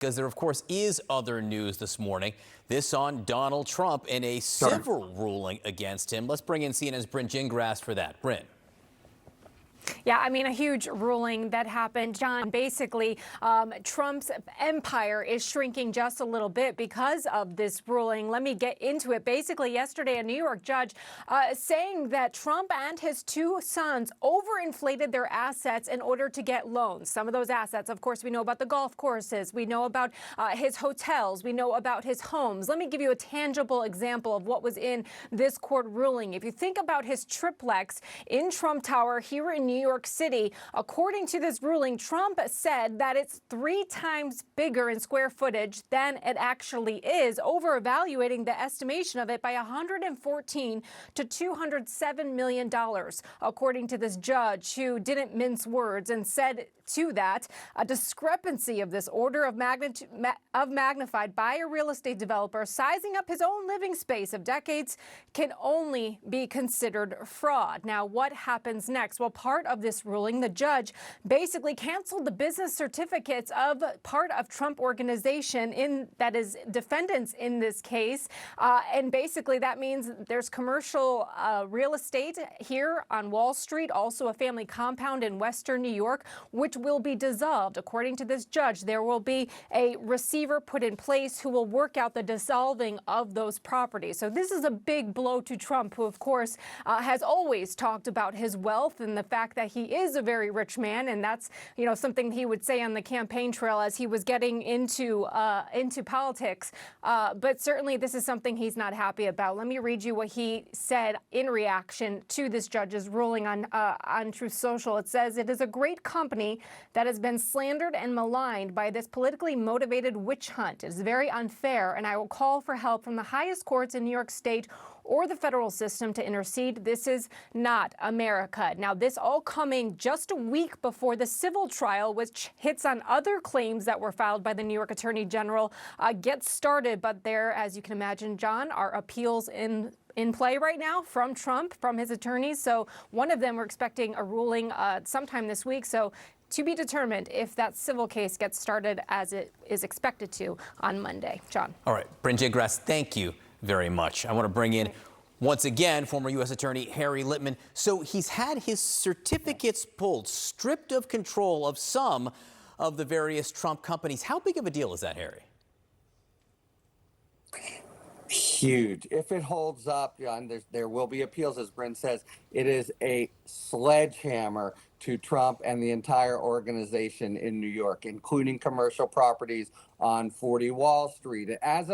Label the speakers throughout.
Speaker 1: Because there, of course, is other news this morning. This on Donald Trump and a civil ruling against him. Let's bring in CNN's Bryn Gingras for that. Bryn.
Speaker 2: Yeah, I mean, a huge ruling that happened, John. Basically, Trump's empire is shrinking just a little bit because of this ruling. Let me get into it. Basically, yesterday, a New York judge saying that Trump and his two sons overinflated their assets in order to get loans. Some of those assets, of course, we know about the golf courses. We know about his hotels. We know about his homes. Let me give you a tangible example of what was in this court ruling. If you think about his triplex in Trump Tower here in New York City, according to this ruling, Trump said that it's 3 times bigger in square footage than it actually is, over-evaluating the estimation of it by $114 to $207 million, according to this judge who didn't mince words and said to that a discrepancy of this order of magnitude magnified by a real estate developer sizing up his own living space of decades can only be considered fraud. Now, what happens next? Well, part of this ruling, the judge basically canceled the business certificates of part of Trump Organization, that is defendants in this case. And basically that means there's commercial real estate here on Wall Street, also a family compound in Western New York, which will be dissolved. According to this judge, there will be a receiver put in place who will work out the dissolving of those properties. So this is a big blow to Trump, who, of course, has always talked about his wealth and the fact that he is a very rich man. And that's, something he would say on the campaign trail as he was getting into politics. But certainly this is something he's not happy about. Let me read you what he said in reaction to this judge's ruling on Truth Social. It says, "It is a great company that has been slandered and maligned by this politically motivated witch hunt. It is very unfair, and I will call for help from the highest courts in New York State or the federal system to intercede. This is not America." Now, this all coming just a week before the civil trial, which hits on other claims that were filed by the New York Attorney General, gets started. But there, as you can imagine, John, are appeals in play right now from Trump, from his attorneys. So one of them, we're expecting a ruling sometime this week. So to be determined if that civil case gets started as it is expected to on Monday. John.
Speaker 1: All right, Bryn Gingras, thank you very much. I want to bring in, once again, former U.S. Attorney Harry Litman. So he's had his certificates pulled, stripped of control of some of the various Trump companies. How big of a deal is that, Harry?
Speaker 3: Huge. If it holds up, John, there will be appeals, as Bryn says. It is a sledgehammer to Trump and the entire organization in New York, including commercial properties on 40 Wall Street. As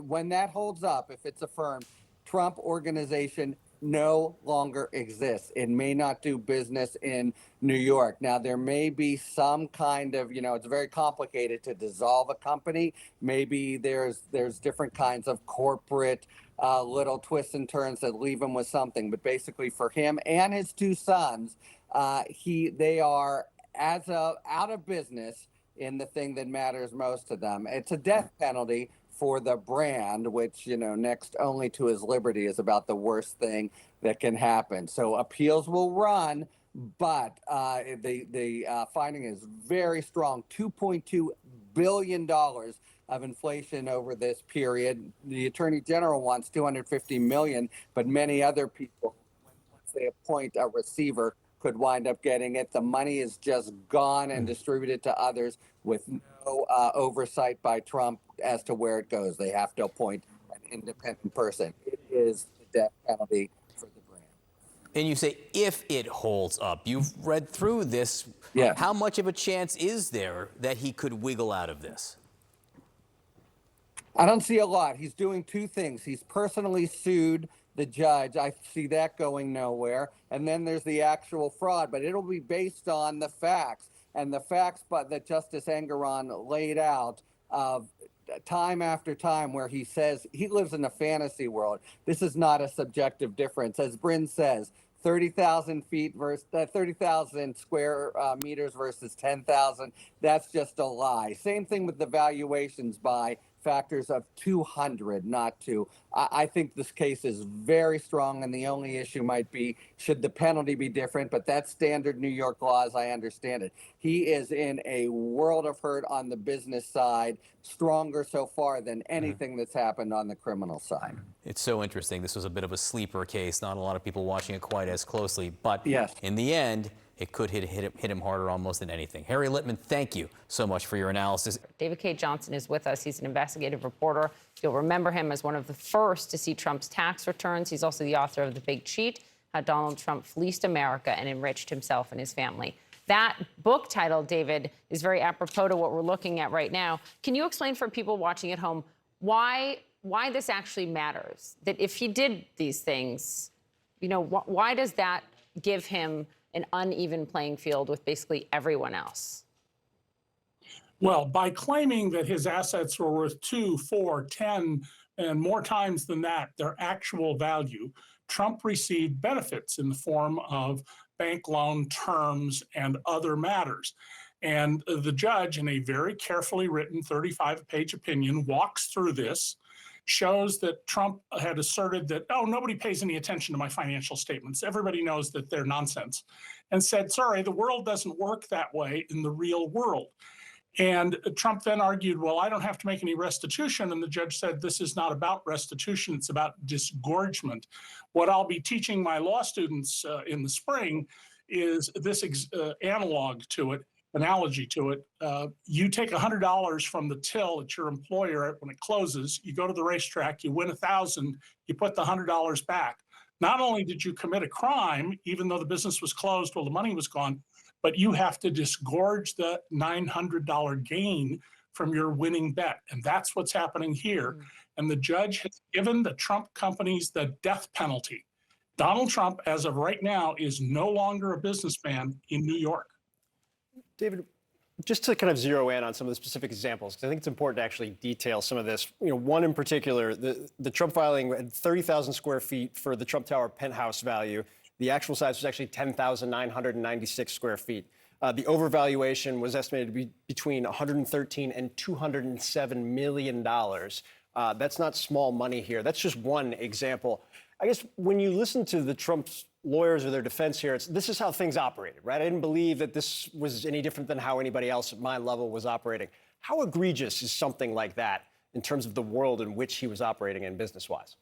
Speaker 3: when that holds up, if it's affirmed, Trump Organization no longer exists. It may not do business in New York. Now, there may be some kind of, it's very complicated to dissolve a company. Maybe there's different kinds of corporate little twists and turns that leave him with something. But basically for him and his two sons, they are out of business in the thing that matters most to them. It's a death penalty for the brand, which, next only to his liberty is about the worst thing that can happen. So appeals will run, but the finding is very strong. $2.2 billion of inflation over this period. The Attorney General wants $250 million, but many other people, once they appoint a receiver, could wind up getting it. The money is just gone and distributed to others with no oversight by Trump as to where it goes. They have to appoint an independent person. It is the death penalty for the brand.
Speaker 1: And you say, if it holds up, you've read through this.
Speaker 3: Yeah.
Speaker 1: How much of a chance is there that he could wiggle out of this?
Speaker 3: I don't see a lot. He's doing two things. He's personally sued the judge. I see that going nowhere. And then there's the actual fraud, but it'll be based on the facts. And the facts that Justice Engoron laid out of time after time, where he says he lives in a fantasy world. This is not a subjective difference. As Bryn says, 30,000 feet versus 30,000 square meters versus 10,000. That's just a lie. Same thing with the valuations by factors of 200, not two. I think this case is very strong, and the only issue might be, should the penalty be different? But that's standard New York law as I understand it. He is in a world of hurt on the business side, stronger so far than anything that's happened on the criminal side.
Speaker 1: It's so interesting. This was a bit of a sleeper case. Not a lot of people watching it quite as closely, but
Speaker 3: Yes.
Speaker 1: in the end, it could hit him harder almost than anything. Harry Litman, thank you so much for your analysis.
Speaker 4: David K. Johnson is with us. He's an investigative reporter. You'll remember him as one of the first to see Trump's tax returns. He's also the author of The Big Cheat, How Donald Trump Fleeced America and Enriched Himself and His Family. That book title, David, is very apropos to what we're looking at right now. Can you explain for people watching at home why this actually matters? That if he did these things, you know, why does that give him an uneven playing field with basically everyone else?
Speaker 5: Well, by claiming that his assets were worth 2, 4, 10, and more times than that, their actual value, Trump received benefits in the form of bank loan terms and other matters. And the judge, in a very carefully written 35-page opinion, walks through this, shows that Trump had asserted that, oh, nobody pays any attention to my financial statements. Everybody knows that they're nonsense. And said, sorry, the world doesn't work that way in the real world. And Trump then argued, well, I don't have to make any restitution. And the judge said, this is not about restitution, it's about disgorgement. What I'll be teaching my law students in the spring is this analogy to it. You take $100 from the till at your employer when it closes, you go to the racetrack, you win $1,000, you put the $100 back. Not only did you commit a crime, even though the business was closed while the money was gone, but you have to disgorge the $900 gain from your winning bet. And that's what's happening here. And the judge has given the Trump companies the death penalty. Donald Trump, as of right now, is no longer a businessman in New York.
Speaker 6: David, just to kind of zero in on some of the specific examples, because I think it's important to actually detail some of this. You know, one in particular, the Trump filing had 30,000 square feet for the Trump Tower penthouse value. The actual size was actually 10,996 square feet. The overvaluation was estimated to be between $113 and $207 million. That's not small money here. That's just one example. I guess when you listen to the Trump's lawyers or their defense here, this is how things operated, right? I didn't believe that this was any different than how anybody else at my level was operating. How egregious is something like that in terms of the world in which he was operating in business-wise?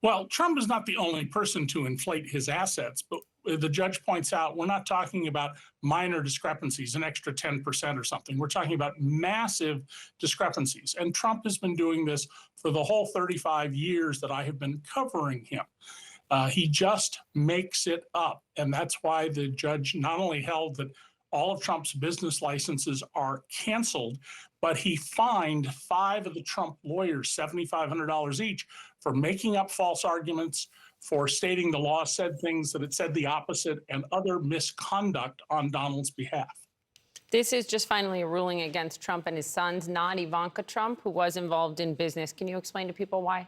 Speaker 5: Well, Trump is not the only person to inflate his assets, but the judge points out we're not talking about minor discrepancies, an extra 10% or something. We're talking about massive discrepancies. And Trump has been doing this for the whole 35 years that I have been covering him. He just makes it up. And that's why the judge not only held that all of Trump's business licenses are canceled, but he fined 5 of the Trump lawyers $7,500 each for making up false arguments, for stating the law said things that it said the opposite, and other misconduct on Donald's behalf.
Speaker 4: This is just finally a ruling against Trump and his sons, not Ivanka Trump, who was involved in business. Can you explain to people why?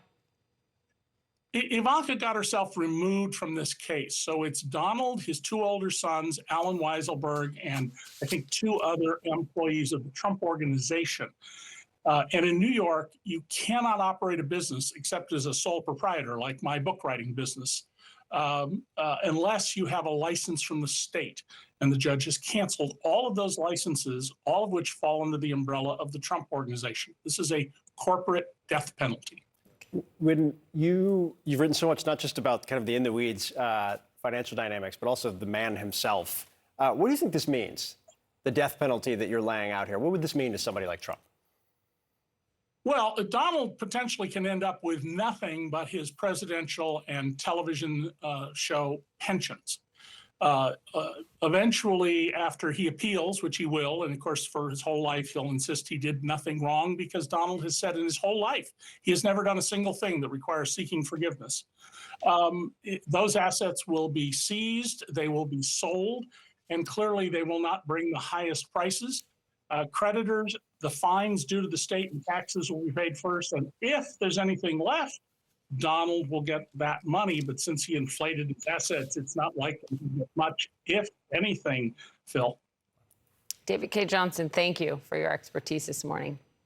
Speaker 5: Ivanka got herself removed from this case. So it's Donald, his 2 older sons, Alan Weiselberg, and I think 2 other employees of the Trump organization. And in New York, you cannot operate a business except as a sole proprietor, like my book writing business, unless you have a license from the state. And the judge has canceled all of those licenses, all of which fall under the umbrella of the Trump organization. This is a corporate death penalty.
Speaker 6: When you've written so much, not just about kind of the in-the-weeds financial dynamics, but also the man himself. What do you think this means, the death penalty that you're laying out here? What would this mean to somebody like Trump?
Speaker 5: Well, Donald potentially can end up with nothing but his presidential and television show pensions. Eventually, after he appeals, which he will, and of course for his whole life he'll insist he did nothing wrong, because Donald has said in his whole life he has never done a single thing that requires seeking forgiveness. Those assets will be seized, they will be sold, and clearly they will not bring the highest prices. Creditors, the fines due to the state and taxes will be paid first, and if there's anything left, Donald will get that money, but since he inflated his assets, it's not likely to get much, if anything, Phil.
Speaker 4: David K. Johnson, thank you for your expertise this morning.